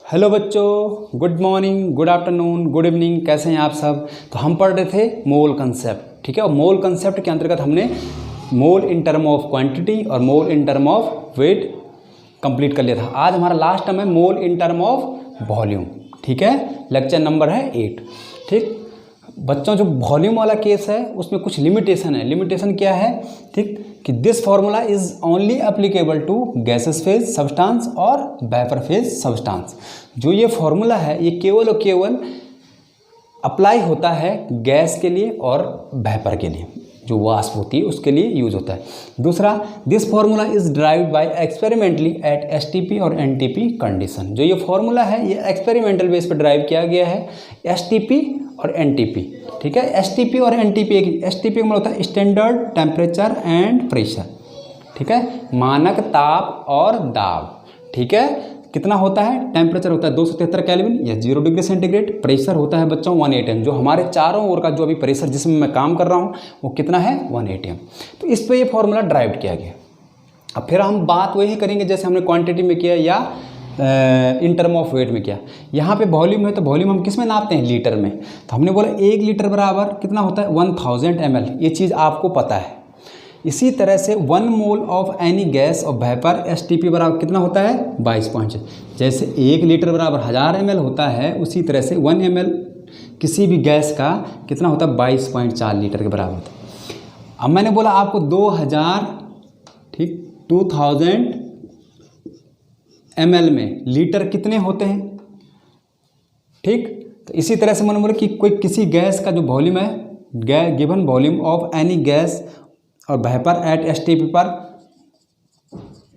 Hello बच्चों, good morning, good afternoon, good evening. कैसे हैं आप सब। तो हम पढ़ रहे थे मोल कंसेप्ट, ठीक है। और मोल कंसेप्ट के अंतर्गत हमने mole in term of quantity और mole in term of weight complete कर लिया था। आज हमारा लास्ट टर्म है mole in term of volume, ठीक है। लेक्चर नंबर है 8, ठीक। बच्चों, जो वॉल्यूम वाला केस है उसमें कुछ लिमिटेशन है। लिमिटेशन क्या है, ठीक, कि this formula is only applicable to gases phase substance और वेपर फेज सब्सटेंस। जो ये फार्मूला है ये केवल और केवल अप्लाई होता है गैस के लिए और वेपर के लिए, जो वाष्प होती है उसके लिए यूज होता है। दूसरा, this formula is derived by experimentally at STP और एनटीपी कंडीशन। जो ये फार्मूला है ये एक्सपेरिमेंटल बेस पर ड्राइव किया गया है, एसटीपी और एनटीपी, ठीक है। एसटीपी और एनटीपी, एसटीपी का मतलब होता है स्टैंडर्ड टेम्परेचर एंड प्रेशर, ठीक है। मानक ताप और दाब, ठीक है। कितना होता है, टेम्परेचर होता है 273 केल्विन या 0 डिग्री सेंटीग्रेड। प्रेशर होता है बच्चों 1 atm। जो हमारे चारों ओर का जो अभी प्रेशर जिसमें मैं काम कर रहा हूँ वो कितना है, 1 atm। तो इस पर ये फॉर्मूला ड्राइव किया गया। अब फिर हम बात वही करेंगे जैसे हमने क्वांटिटी में किया या इन टर्म ऑफ वेट में किया। यहाँ पे वॉल्यूम है तो वॉल्यूम हम किस में नापते हैं, लीटर में। तो हमने बोला 1 लीटर बराबर कितना होता है, 1000 ml। ये चीज़ आपको पता है। इसी तरह से 1 मोल ऑफ एनी गैस और वेपर एसटीपी बराबर कितना होता है, 22.6। जैसे 1 लीटर बराबर 1000 ml होता है, उसी तरह से 1 ml किसी भी गैस का कितना होता है, 22.4 लीटर के बराबर होता है। अब मैंने बोला आपको 2000, ठीक, 2000 ml में लीटर कितने होते हैं, ठीक। तो इसी तरह से मैंने बोला कि कोई किसी गैस का जो वॉल्यूम है, given volume of any gas और वेपर एट एसटीपी पर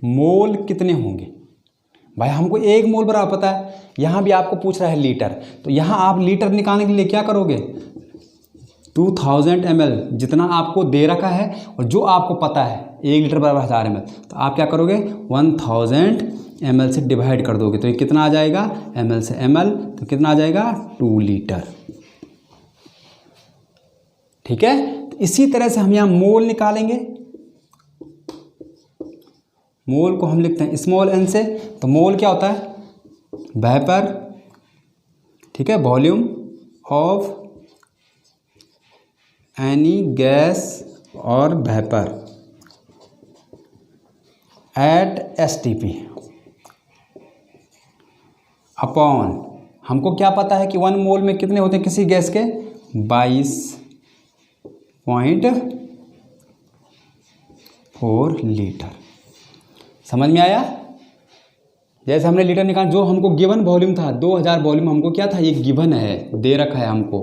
मोल कितने होंगे। भाई हमको 1 मोल बराबर पता है, यहाँ भी आपको पूछ रहा है लीटर। तो यहाँ आप लीटर निकालने के लिए क्या करोगे, 2000 ml जितना आपको दे रखा है और जो आपको पता है 1 लीटर बराबर 1000 ml, तो आप क्या करोगे 1000 ml से डिवाइड कर दोगे। तो ये कितना आ जाएगा, ml से ml, तो कितना आ जाएगा 2 लीटर, ठीक है। तो इसी तरह से हम यहाँ मोल निकालेंगे। मोल को हम लिखते हैं स्मॉल n से। तो मोल क्या होता है, वेपर, ठीक है, वॉल्यूम ऑफ एनी गैस और वेपर एट एसटीपी अपॉन, हमको क्या पता है कि 1 मोल में कितने होते हैं किसी गैस के, 22.4 लीटर। समझ में आया। जैसे हमने लीटर निकाला, जो हमको गिवन वॉल्यूम था 2000 वॉल्यूम, हमको क्या था, ये गिवन है, दे रखा है हमको,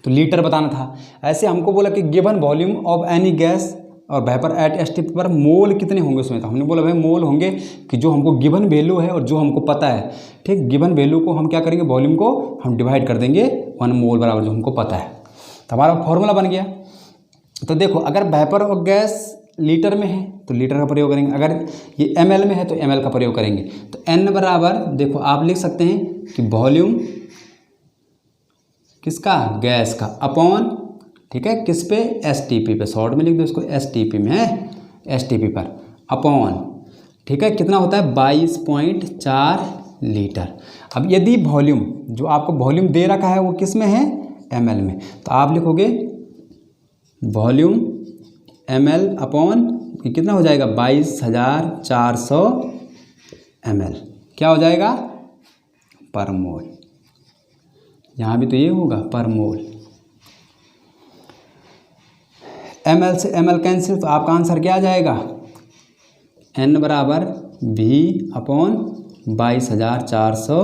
तो लीटर बताना था। ऐसे हमको बोला कि given volume of any gas और वेपर एट एसटीपी पर मोल कितने होंगे उसमें। तो हमने बोला भाई मोल होंगे कि जो हमको गिवन वैल्यू है और जो हमको पता है, ठीक। गिवन वैल्यू को हम क्या करेंगे, वॉल्यूम को हम डिवाइड कर देंगे 1 मोल बराबर जो हमको पता है। तो हमारा फॉर्मूला बन गया। तो देखो, अगर वेपर और गैस लीटर में है तो लीटर का प्रयोग करेंगे, अगर ये ml में है तो ml का प्रयोग करेंगे। तो n बराबर, देखो आप लिख सकते हैं कि वॉल्यूम किसका, गैस का, अपॉन, ठीक है, किस पे, एसटीपी पे। शॉर्ट में लिख दो इसको, एसटीपी में है, एसटीपी पर, अपॉन, ठीक है, कितना होता है 22.4 लीटर। अब यदि वॉल्यूम, जो आपको वॉल्यूम दे रखा है वो किस में है, ml में, तो आप लिखोगे वॉल्यूम ml अपॉन कितना हो जाएगा, 22400 ml, क्या हो जाएगा, पर मोल। यहाँ भी तो ये होगा पर मोल। ml से ml कैंसिल, तो आपका आंसर क्या आ जाएगा, n बराबर v अपॉन 22400,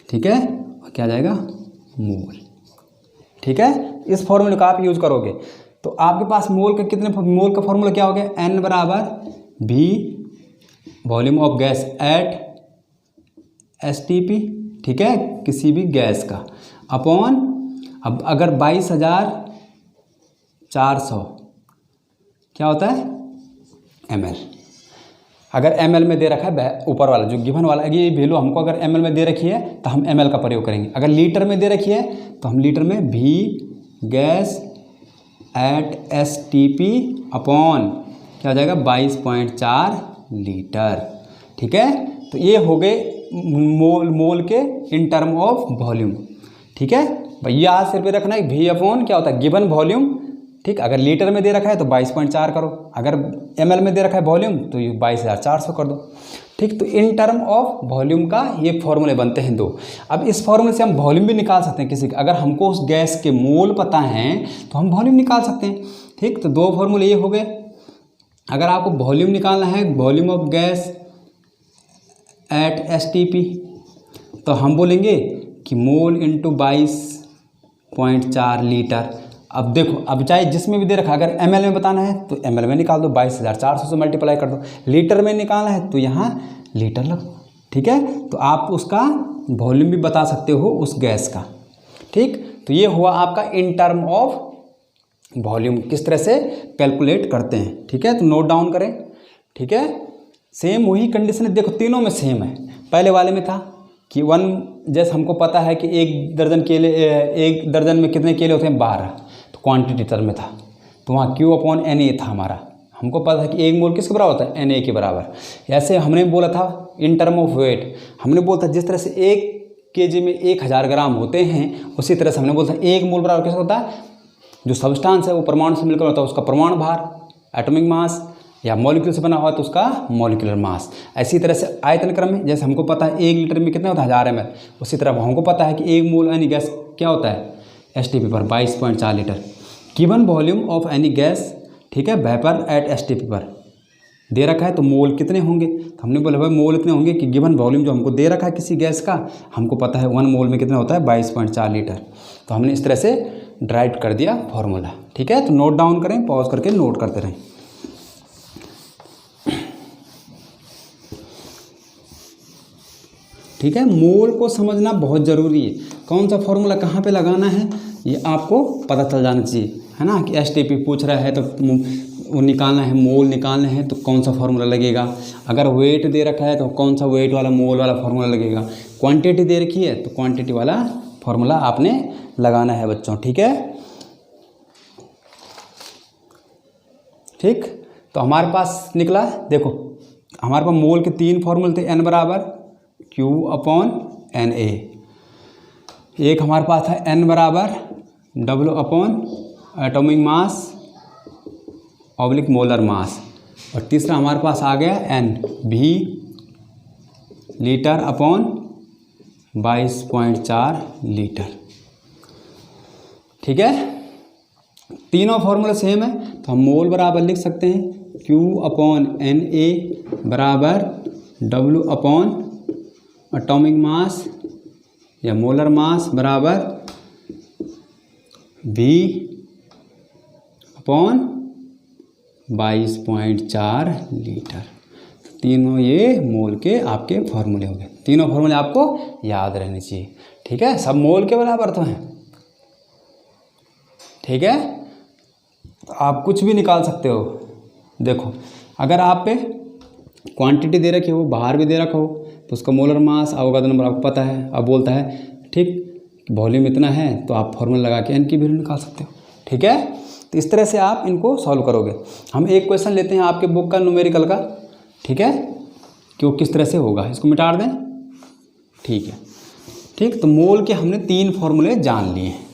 ठीक है, और क्या आ जाएगा, मोल, ठीक है। इस फॉर्मूले का आप यूज करोगे तो आपके पास मोल का कितने, मोल का फॉर्मूला क्या हो गया, n बराबर v volume of gas at STP, ठीक है, किसी भी गैस का, अपॉन, अब अगर 22400 क्या होता है, ml। अगर ml में दे रखा है ऊपर वाला जो गिवन वाला, ये वैल्यू हमको अगर ml में दे रखी है तो हम ml का प्रयोग करेंगे। अगर लीटर में दे रखी है तो हम लीटर में v gas at STP upon क्या हो जाएगा 22.4 लीटर। ठीक है, तो ये हो गए मोल के इन टर्म ऑफ वॉल्यूम। ठीक है भाई, यहाँ सिर पे रखना है V अपॉन क्या होता है गिवन वॉल्यूम। ठीक, अगर लीटर में दे रखा है तो 22.4 करो, अगर ml में दे रखा है वॉल्यूम तो ये 22,400 कर दो। ठीक, तो इन टर्म ऑफ वॉल्यूम का ये फॉर्मूले बनते हैं दो। अब इस फॉर्मूले से हम वॉल्यूम भी निकाल सकते हैं किसी का, अगर हमको उस गैस के मोल पता हैं तो हम वॉल्यूम निकाल सकते हैं। ठीक, तो दो फॉर्मूले ये हो गए। अगर आपको वॉल्यूम निकालना है, volume of gas at STP, तो हम बोलेंगे कि मोल इंटू 22.4 लीटर। अब देखो, अब चाहे जिसमें भी दे रखा, अगर ml में बताना है तो ml में निकाल दो, 22,400 से मल्टीप्लाई कर दो। लीटर में निकालना है तो यहाँ लीटर लगो। ठीक है, तो आप उसका वॉल्यूम भी बता सकते हो उस गैस का। ठीक, तो ये हुआ आपका इन टर्म ऑफ वॉल्यूम, किस तरह से कैलकुलेट करते हैं। ठीक है, तो नोट डाउन करें। ठीक है, सेम वही कंडीशन है, देखो तीनों में सेम है। पहले वाले में था कि 1, जैसे हमको पता है कि एक दर्जन में कितने केले होते हैं 12, तो क्वांटिटी टर्म में था, तो वहाँ Q अपॉन Na था हमारा। हमको पता था कि एक मोल किसके बराबर होता है Na के बराबर। ऐसे हमने बोला था इन टर्म ऑफ वेट, हमने बोला था जिस तरह से 1 kg में 1000 ग्राम होते हैं, उसी तरह से हमने बोला था एक मोल बराबर किसका होता है, जो सब्सटेंस है वो परमाणु से मिलकर होता है उसका परमाणु भार, एटॉमिक मास, या मॉलिक्यूल से बना हुआ तो उसका मॉलिक्यूलर मास। इसी तरह से आयतन क्रम में, जैसे हमको पता है 1 लीटर में कितना होता है 1000 ml, उसी तरह हमको पता है कि 1 मोल एनी गैस क्या होता है STP पर 22.4 litre. Given volume of any gas, ठीक है, वेपर एट STP पर दे रखा है तो मोल कितने होंगे, तो हमने बोला भाई मोल इतने होंगे कि गिवन वॉल्यूम जो हमको दे रखा है किसी गैस का, हमको पता है 1 मोल में कितना होता है 22.4 लीटर। तो हमने इस तरह से ड्राइव कर दिया फॉर्मूला। ठीक है, तो नोट डाउन करें, पॉज करके नोट करते रहें। ठीक है, मोल को समझना बहुत ज़रूरी है, कौन सा फॉर्मूला कहाँ पे लगाना है ये आपको पता चल जाना चाहिए, है ना। कि STP पूछ रहा है तो वो निकालना है, मोल निकालना है तो कौन सा फार्मूला लगेगा। अगर वेट दे रखा है तो कौन सा वेट वाला मोल वाला फार्मूला लगेगा। क्वांटिटी दे रखी है तो क्वांटिटी वाला फार्मूला आपने लगाना है बच्चों। ठीक है, ठीक, तो हमारे पास निकला, देखो हमारे पास मोल के 3 फार्मूले थे, N बराबर Q अपॉन Na, एक हमारे पास था N बराबर W upon atomic mass oblique molar mass, और तीसरा हमारे पास आ गया N V litre upon 22.4 litre. ठीक है, तीनों फार्मूला सेम है तो हम मोल बराबर लिख सकते हैं Q अपॉन Na बराबर W अपॉन एटॉमिक मास या मोलर मास बराबर V अपॉन 22.4 लीटर। तीनों ये मोल के आपके फॉर्मूले हो गए, तीनों फॉर्मूले आपको याद रहने चाहिए। ठीक है, सब मोल के बराबर तो हैं। ठीक है, तो आप कुछ भी निकाल सकते हो। देखो अगर आप पे क्वांटिटी दे रखी हो, बाहर भी दे रखा हो, तो उसका मोलर मास अवगाद्रो नंबर आपको पता है। अब बोलता है ठीक वॉल्यूम इतना है तो आप फॉर्मूला लगा के N की वैल्यू निकाल सकते हो। ठीक है, तो इस तरह से आप इनको सॉल्व करोगे। हम एक क्वेश्चन लेते हैं आपके बुक का न्यूमेरिकल का। ठीक है, कि वो किस तरह से होगा, इसको मिटा दें। ठीक है, ठीक, तो मोल के हमने 3 फॉर्मूले जान लिए हैं।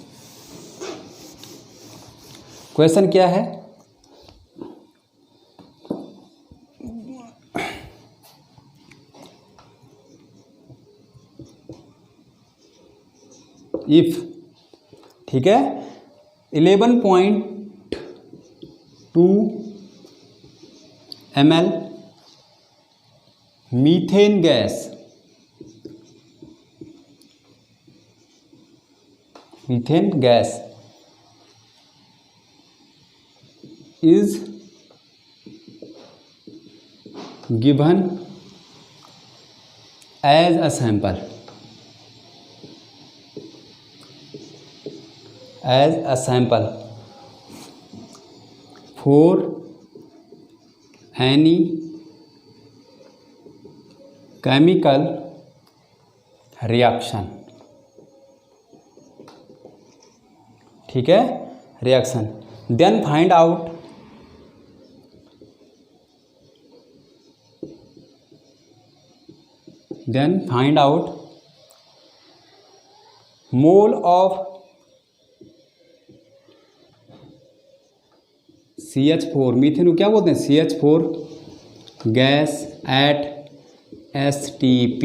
क्वेश्चन क्या है, इफ, ठीक है, 11.2 ml methane gas is given as a sample for any chemical reaction। ठीक है, reaction, then find out then find out mole of CH4, methane को क्या बोलते हैं, CH4 गैस एट STP,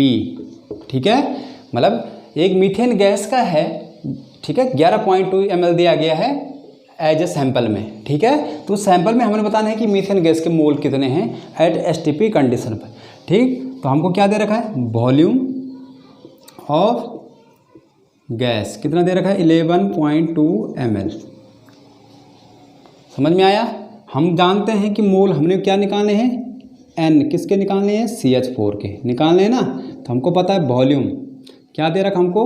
ठीक है। मतलब एक मीथेन गैस का है, ठीक है, 11.2 ml दिया गया है एज ए सैंपल में, ठीक है। तो सैंपल में हमें बताना है कि मीथेन गैस के मोल कितने हैं एट STP कंडीशन पर, ठीक। तो हमको क्या दे रखा है, वॉल्यूम ऑफ गैस कितना दे रखा है, 11.2 ml। समझ में आया। हम जानते हैं कि मोल हमने क्या निकालने हैं, N किसके निकालने हैं, CH4 के निकालने हैं ना। तो हमको पता है वॉल्यूम क्या दे रखा हमको,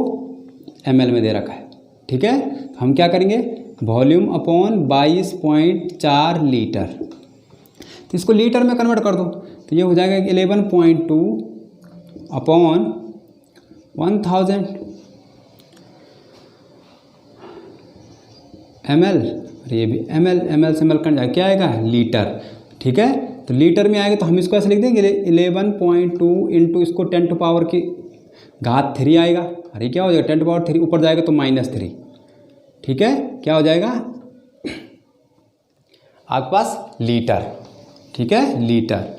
ml में दे रखा है, ठीक है। तो हम क्या करेंगे, वॉल्यूम अपॉन 22.4 लीटर, तो इसको लीटर में कन्वर्ट कर दो, तो ये हो जाएगा 11.2 अपॉन 1000 ml, ये भी ml से ml कट जाएगा, क्या आएगा, लीटर, ठीक है। तो लीटर में आएगा तो हम इसको ऐसे लिख देंगे 11.2 इंटू इसको 10 टू पावर की घात 3 आएगा, अरे क्या हो जाएगा 10 टू पावर 3, ऊपर जाएगा तो -3, ठीक है। क्या हो जाएगा आपके पास लीटर, ठीक है, लीटर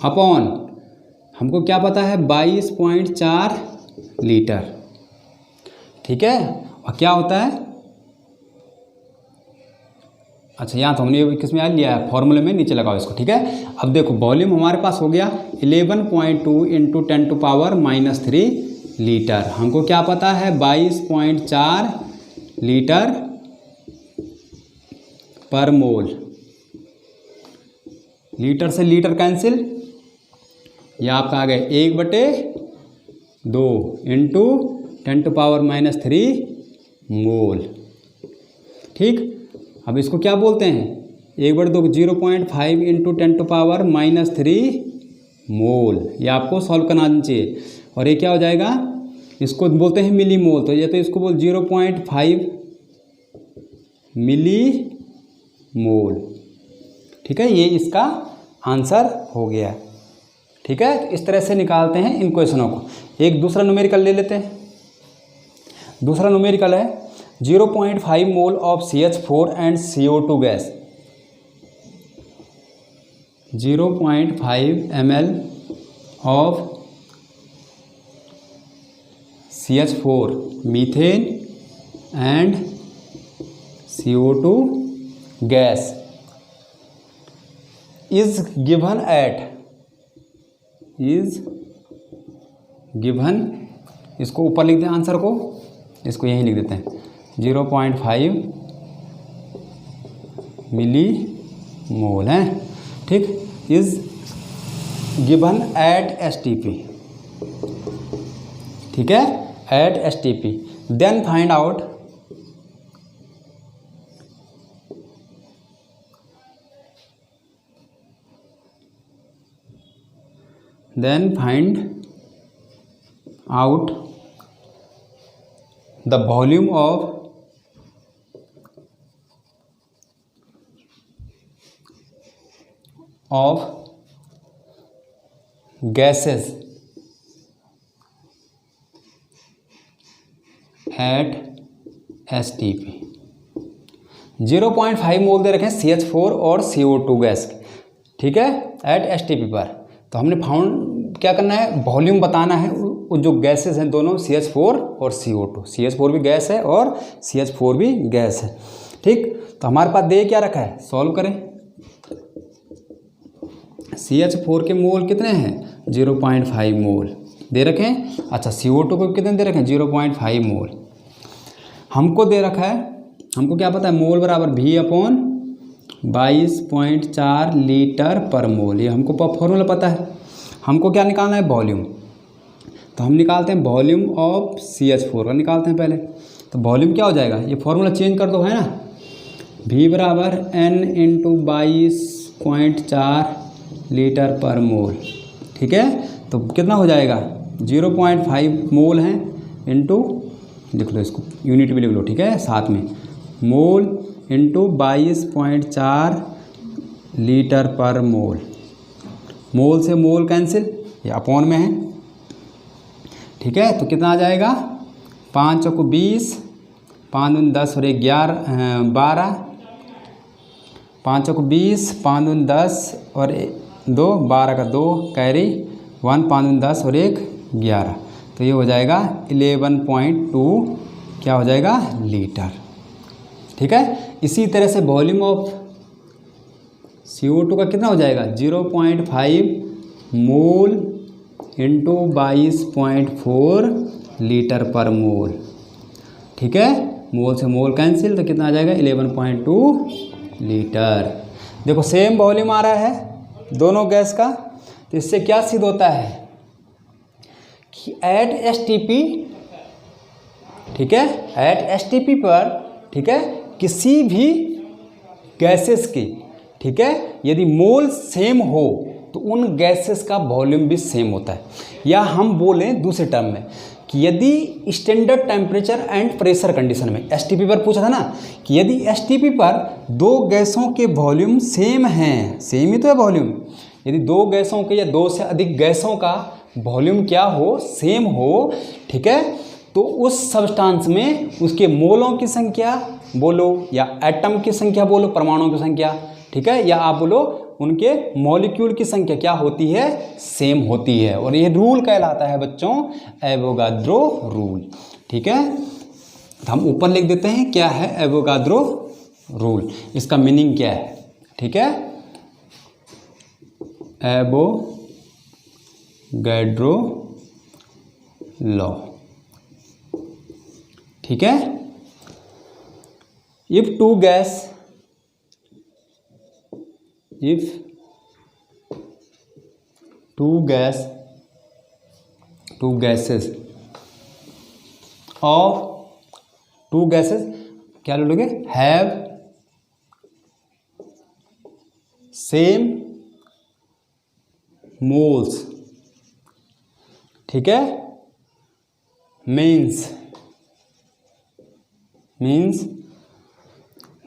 अपॉन हमको क्या पता है 22.4 लीटर, ठीक है। और क्या होता है, अच्छा यहाँ तो हमने किस में आ लिया है, फॉर्मूले में नीचे लगाओ इसको, ठीक है। अब देखो वॉल्यूम हमारे पास हो गया 11.2 इंटू 10 टू पावर -3 लीटर, हमको क्या पता है 22.4 लीटर पर मोल, लीटर से लीटर कैंसिल, ये आपका आ गया 1/2 इंटू 10 टू पावर -3 मोल, ठीक। अब इसको क्या बोलते हैं, 1/2 0.5 इंटू 10 टू पावर -3 मोल, ये आपको सॉल्व करना चाहिए। और ये क्या हो जाएगा, इसको बोलते हैं मिली मोल, तो ये तो इसको बोल 0.5 मिली मोल, ठीक है। ये इसका आंसर हो गया, ठीक है। तो इस तरह से निकालते हैं इन क्वेश्चनों को। एक दूसरा न्यूमेरिकल ले लेते हैं। दूसरा न्यूमेरिकल है 0.5 मोल of CH4 and CO2 gas, 0.5 ml of CH4 methane and CO2 gas is given at, इसको ऊपर लिख दें आंसर को, इसको यहीं लिख देते हैं 0.5 मिली मोल है, ठीक। इज गिवन एट STP, ठीक है, at STP। Then find out the volume of gases at STP। 0.5 mole दे रखे हैं CH4 और CO2 गैस, ठीक है, एट STP पर। तो हमने फाउंड क्या करना है, वॉल्यूम बताना है, जो गैसेस हैं दोनों CH4 और CO2, CH4 भी गैस है और CH4 भी गैस है, ठीक। तो हमारे पास दे क्या रखा है, सॉल्व करें। CH4 के मोल कितने हैं, 0.5 मोल दे रखे हैं। अच्छा CO2 को कितने दे रखे हैं, 0.5 मोल। हमको दे रखा है, हमको क्या पता है, मोल बराबर V/22.4 लीटर पर मोल, ये हमको फॉर्मूला पता है। हमको क्या निकालना है, वॉल्यूम। तो हम निकालते हैं वॉल्यूम ऑफ CH4 का निकालते हैं पहले। तो वॉल्यूम क्या हो जाएगा, ये फॉर्मूला चेंज कर दो, है ना, V बराबर N इंटू 22.4 लीटर पर मोल, ठीक है। तो कितना हो जाएगा, 0.5 मोल है इंटू, लिख लो इसको यूनिट भी लिख लो, ठीक है, साथ में मोल इंटू 22.4 लीटर पर मोल। मोल से मोल कैंसिल, ये अपॉन में है, ठीक है। तो कितना आ जाएगा, 5 चौको 20, 5 दूनी 10 और 1 12, 5 चौको 20, 5 दूनी 10 और 2 12 का 2 कैरी 1, 5 दूनी 10 और 1 11। तो ये हो जाएगा 11.2 क्या हो जाएगा, लीटर, ठीक है। इसी तरह से वॉल्यूम ऑफ CO2 का कितना हो जाएगा, 0.5 मोल इंटू 22.4 लीटर पर मोल, ठीक है। मोल से मोल कैंसिल, तो कितना आ जाएगा 11.2 लीटर। देखो सेम वॉल्यूम आ रहा है दोनों गैस का, तो इससे क्या सिद्ध होता है कि एट STP, ठीक है, एट STP पर, ठीक है, किसी भी गैसेस की, ठीक है, यदि मोल सेम हो तो उन गैसेस का वॉल्यूम भी सेम होता है। या हम बोलें दूसरे टर्म में कि यदि standard temperature and pressure condition में, STP पर पूछा था ना, कि यदि STP पर दो गैसों के वॉल्यूम सेम हैं, सेम ही तो है वॉल्यूम, यदि दो गैसों के या दो से अधिक गैसों का वॉल्यूम क्या हो, सेम हो, ठीक है, तो उस सब्सटेंस में उसके मोलों की संख्या बोलो या एटम की संख्या बोलो, परमाणुओं की संख्या, ठीक है, या आप बोलो उनके मॉलिक्यूल की संख्या क्या होती है, सेम होती है। और ये रूल कहलाता है बच्चों एवोगाद्रो रूल, ठीक है। तो हम ऊपर लिख देते हैं क्या है एवोगाद्रो रूल, इसका मीनिंग क्या है, ठीक है, एवोगाड्रो लॉ, ठीक है। इफ टू gases क्या लोगे, हैव सेम मोल्स, ठीक है, means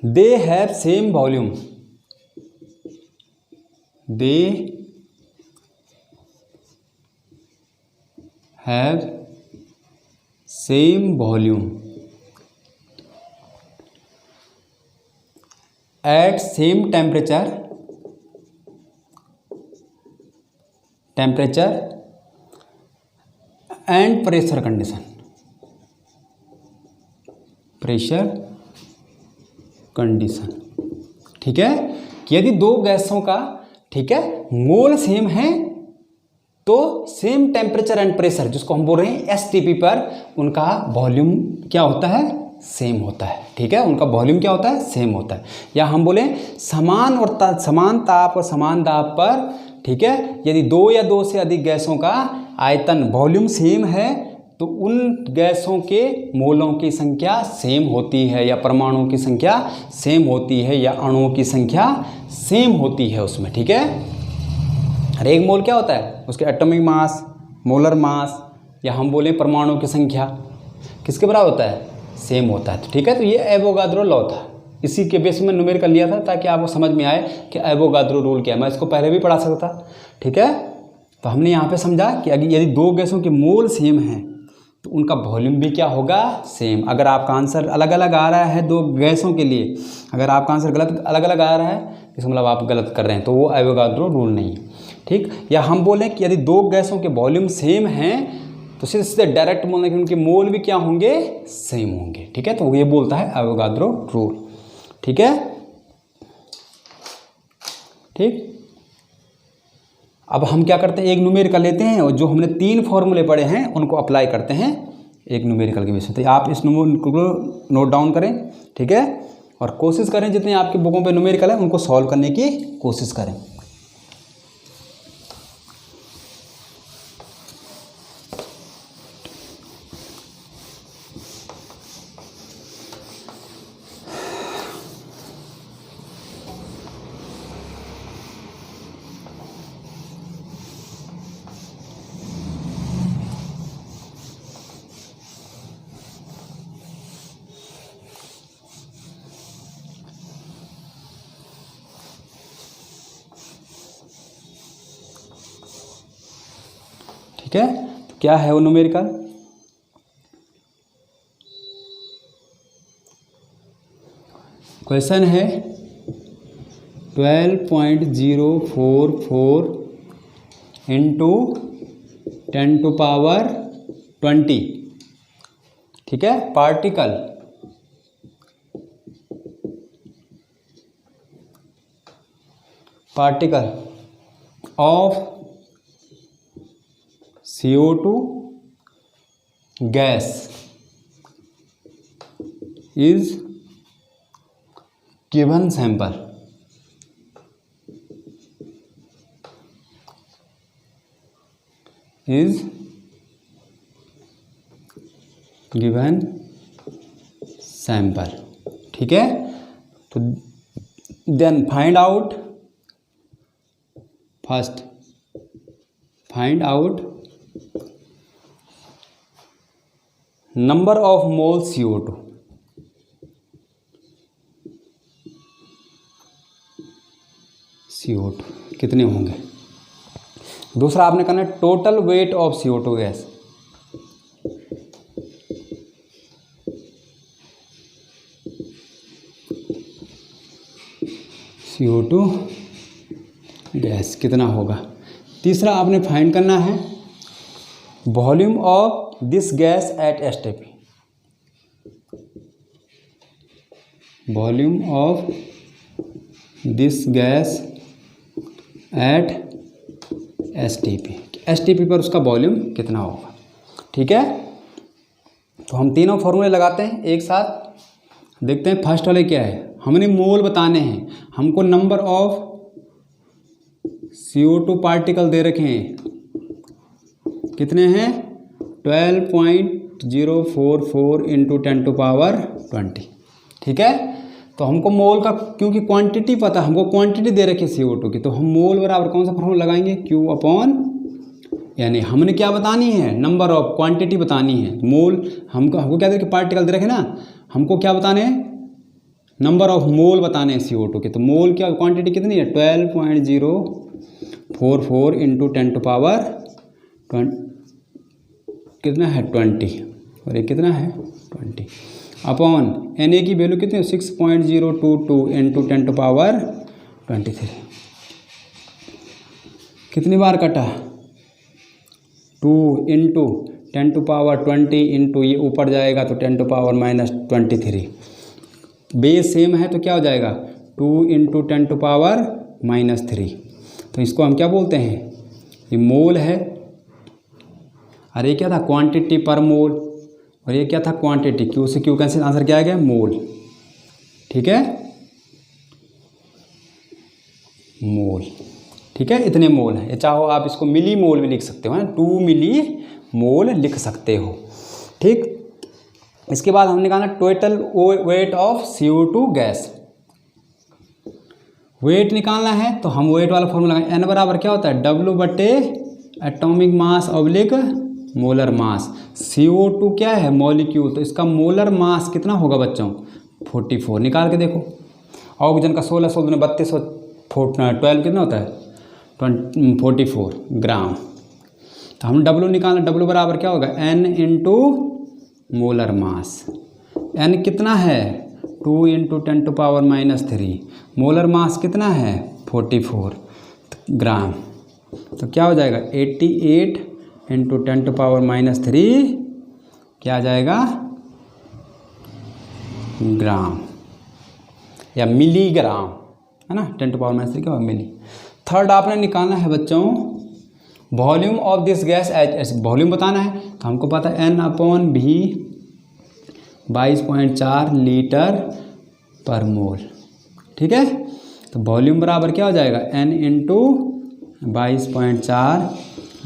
they have same volume, they have same volume at same temperature and pressure condition, ठीक है। कि यदि दो गैसों का, ठीक है, मोल सेम है तो सेम टेम्परेचर एंड प्रेशर, जिसको हम बोल रहे हैं STP पर, उनका वॉल्यूम क्या होता है, सेम होता है, ठीक है, उनका वॉल्यूम क्या होता है, सेम होता है। या हम बोले समान ताप और समान दाब पर, ठीक है, यदि दो या दो से अधिक गैसों का आयतन वॉल्यूम सेम है तो उन गैसों के मोलों की संख्या सेम होती है, या परमाणुओं की संख्या सेम होती है, या अणुओं की संख्या सेम होती है उसमें, ठीक है। और एक मोल क्या होता है, उसके एटॉमिक मास, मोलर मास, या हम बोले परमाणुओं की संख्या किसके बराबर होता है, सेम होता है, ठीक है। तो ये एवोगाद्रो लॉ था, इसी के बेस में न्यूमेरिकल लिया था ताकि आपको समझ में आए कि एवोगाद्रो रूल क्या है। मैं इसको पहले भी पढ़ा सकता, ठीक है। तो हमने यहाँ पे समझा कि यदि दो गैसों के मोल सेम हैं तो उनका वॉल्यूम भी क्या होगा, सेम। अगर आपका आंसर अलग अलग आ रहा है दो गैसों के लिए, अगर आपका आंसर गलत अलग अलग आ रहा है इसका मतलब आप गलत कर रहे हैं, तो वो एवोगाद्रो रूल नहीं है, ठीक। या हम बोलें कि यदि दो गैसों के वॉल्यूम सेम हैं तो सीधे डायरेक्ट बोलने कि उनके मोल भी क्या होंगे, सेम होंगे, ठीक है। तो ये बोलता है एवोगाद्रो रूल, ठीक है, ठीक। अब हम क्या करते हैं, एक न्यूमेरिकल लेते हैं और जो हमने 3 फॉर्मूले पढ़े हैं उनको अप्लाई करते हैं एक न्यूमेरिकल के बेस पे। तो आप इस न्यूमेरिकल को नोट डाउन करें, ठीक है, और कोशिश करें जितने आपकी बुकों पे न्यूमेरिकल है उनको सॉल्व करने की कोशिश करें। ठीक है, तो क्या है वो न्यूमेरिकल? क्वेश्चन है 12.044 इंटू 10⁻20, ठीक है, particle of CO2 gas is given sample, is given sample, ठीक है। तो then find out, first find out number of mole CO2, कितने होंगे। दूसरा आपने करना है total weight of CO2 gas, CO2 gas कितना होगा। तीसरा आपने फाइंड करना है volume of this gas at STP, volume of this gas at STP पर उसका वॉल्यूम कितना होगा, ठीक है। तो हम तीनों फॉर्मूले लगाते हैं एक साथ, देखते हैं फर्स्ट वाले क्या है। हमने मोल बताने हैं, हमको नंबर ऑफ CO2 पार्टिकल दे रखे हैं, कितने हैं 12.044 इंटू 10⁻20, ठीक है। तो हमको मोल का क्योंकि क्वांटिटी पता, हमको क्वांटिटी दे रखी है CO2 की, तो हम मोल बराबर कौन सा फॉर्मूला लगाएंगे, Q अपॉन, यानी हमने क्या बतानी है, नंबर ऑफ, क्वांटिटी बतानी है। मोल हमको क्या दे रखे, पार्टिकल दे रखे ना, हमको क्या बताने हैं, नंबर ऑफ मोल बताने हैं CO2 के। तो मोल क्या क्वांटिटी कितनी है 12.044 इंटू 10⁻20 कितना है 20, और ये कितना है 20 अपॉन Na की वैल्यू कितनी है 6.022 इंटू 10⁻23, कितनी बार कटा 2 इंटू 10⁻20 इंटू ये ऊपर जाएगा तो 10⁻−23, बेस सेम है तो क्या हो जाएगा 2 इंटू 10⁻−3। तो इसको हम क्या बोलते हैं, ये मोल है, अरे क्या था क्वांटिटी पर मोल, और ये क्या था क्वांटिटी, Q से Q कैंसिल, आंसर क्या आ गया मोल, ठीक है, मोल, ठीक है। इतने मोल है, ये चाहो आप इसको मिली मोल भी लिख सकते हो, 2 मिली मोल लिख सकते हो, ठीक। इसके बाद हमने कहा ना total weight of CO2 gas, weight निकालना है तो हम वेट वाला फॉर्मूला लगाएं, N बराबर क्या होता है W/, atomic mass oblique molar mass. CO2 क्या है मॉलिक्यूल, तो इसका मोलर मास कितना होगा बच्चों 44, निकाल के देखो। ऑक्सीजन का 16 16 32 12 कितना होता है 44 ग्राम। तो हम W निकालना, W बराबर क्या होगा N into molar mass. N कितना है 2 इंटू 10⁻−3, मोलर मास कितना है 44 ग्राम। तो क्या हो जाएगा 88 इंटू 10⁻−3 क्या आ जाएगा ग्राम या मिलीग्राम, है ना, 10⁻−3 क्या होगा मिली। थर्ड आपने निकालना है बच्चों volume of this gas H, volume बताना है, तो हमको पता है N/V 22.4 लीटर पर मोल, ठीक है। तो वॉल्यूम बराबर क्या हो जाएगा N इंटू 22.4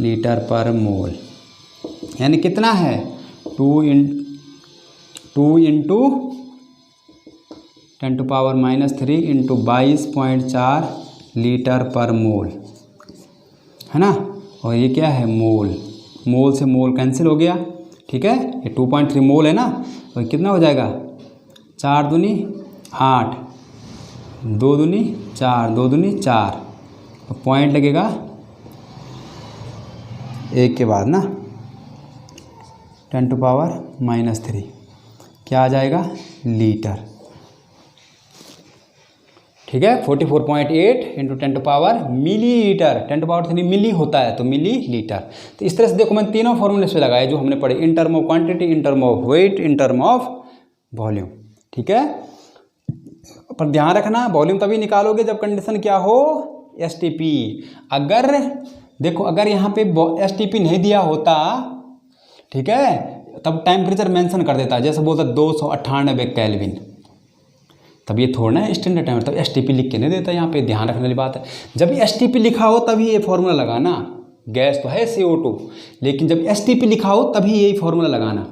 लीटर पर मोल, यानी कितना है 2 इंटू 10⁻−3 इंटू 22.4 लीटर पर मोल, है ना। और ये क्या है मोल, मोल से मोल कैंसिल हो गया, ठीक है। ये 2.3 मोल है ना, और कितना हो जाएगा 4 दूनी 8, 2 दूनी 4, 2 दूनी 4, तो पॉइंट लगेगा एक के बाद ना 10⁻³ क्या आ जाएगा लीटर, ठीक है। 44.8 इंटू 10⁻³ मिलीलीटर, 10⁻³ मिली होता है तो मिली लीटर। तो इस तरह से देखो मैंने तीनों फॉर्मूले पे लगाए जो हमने पढ़े, in term of quantity, in term of weight, in term of volume, ठीक है। पर ध्यान रखना वॉल्यूम तभी निकालोगे जब कंडीशन क्या हो, एसटीपी। अगर देखो अगर यहाँ पे एसटीपी नहीं दिया होता, ठीक है, तब टेम्परेचर मेंशन कर देता, जैसे बोलता 298 केल्विन, तब ये थोड़ा ना स्टैंडर्ड टेम्परेचर, तो एसटीपी लिख के नहीं देता यहाँ पे, ध्यान रखने वाली बात है। जब एसटीपी लिखा हो तभी ये फॉर्मूला लगाना, गैस तो है CO2, लेकिन जब एसटीपी लिखा हो तभी यही फॉर्मूला लगाना,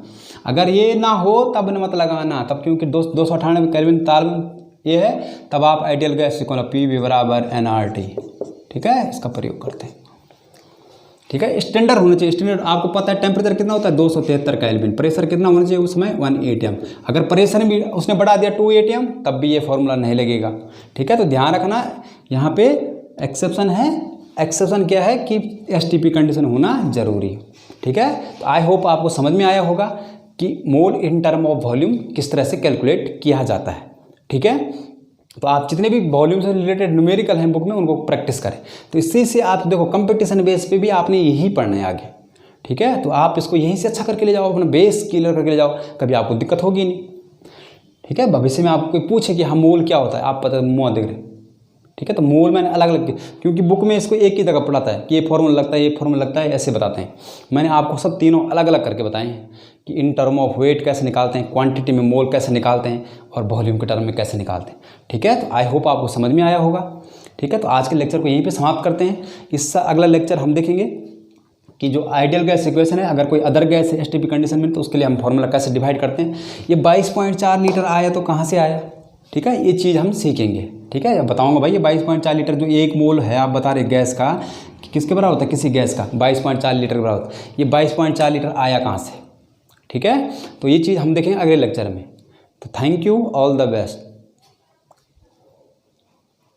अगर ये ना हो तब न मत लगाना, तब क्योंकि 298 केल्विन ताल ये है, तब आप आइडियल गैस को PV = nRT, ठीक है, इसका प्रयोग करते हैं, ठीक है। स्टैंडर्ड होना चाहिए, स्टैंडर्ड आपको पता है टेम्परेचर कितना होता है 273 केल्विन, प्रेशर कितना होना चाहिए उसमें 1 atm, अगर प्रेशर भी उसने बढ़ा दिया 2 atm तब भी ये फॉर्मूला नहीं लगेगा, ठीक है। तो ध्यान रखना यहाँ पे एक्सेप्शन है, एक्सेप्शन क्या है कि एसटीपी कंडीशन होना जरूरी, ठीक है। तो आई होप आपको समझ में आया होगा कि मोल इन टर्म ऑफ वॉल्यूम किस तरह से कैलकुलेट किया जाता है, ठीक है। तो आप जितने भी वॉल्यूम से रिलेटेड न्यूमेरिकल हैं बुक में उनको प्रैक्टिस करें, तो इससे से आप देखो कंपटीशन बेस पे भी आपने यही पढ़ना है आगे, ठीक है। तो आप इसको यहीं से अच्छा करके ले जाओ, अपना बेस क्लियर करके ले जाओ, कभी आपको दिक्कत होगी नहीं, ठीक है। भविष्य में आपको कोई पूछे कि हाँ मोल क्या होता है, आप पता मुँह देख रहे, ठीक है। तो मोल मैंने अलग अलग, क्योंकि बुक में इसको एक ही जगह पढ़ाता है कि ये फॉर्मूला लगता है, ये फॉर्मूला लगता है, ऐसे बताते हैं। मैंने आपको सब तीनों अलग अलग करके बताए हैं कि इन टर्म ऑफ वेट कैसे निकालते हैं, क्वांटिटी में मोल कैसे निकालते हैं, और वॉल्यूम के टर्म में कैसे निकालते हैं, ठीक है। तो आई होप आपको समझ में आया होगा, ठीक है। तो आज के लेक्चर को यहीं पे समाप्त करते हैं। इससे अगला लेक्चर हम देखेंगे कि जो आइडियल गैस इक्वेशन है, अगर कोई अदर गैस है एसटीपी कंडीशन में, तो उसके लिए हम फॉर्मूला कैसे डिवाइड करते हैं। ये 22.4 लीटर आया तो कहाँ से आया, ठीक है, ये चीज़ हम सीखेंगे, ठीक है। बताऊंगा भाई ये 22.4 लीटर जो एक मोल है आप बता रहे गैस का कि किसके बराबर होता है, किसी गैस का 22.4 लीटर के बराबर होता है, ये 22.4 लीटर आया कहाँ से, ठीक है। तो ये चीज़ हम देखेंगे अगले लेक्चर में। तो thank you, all the best.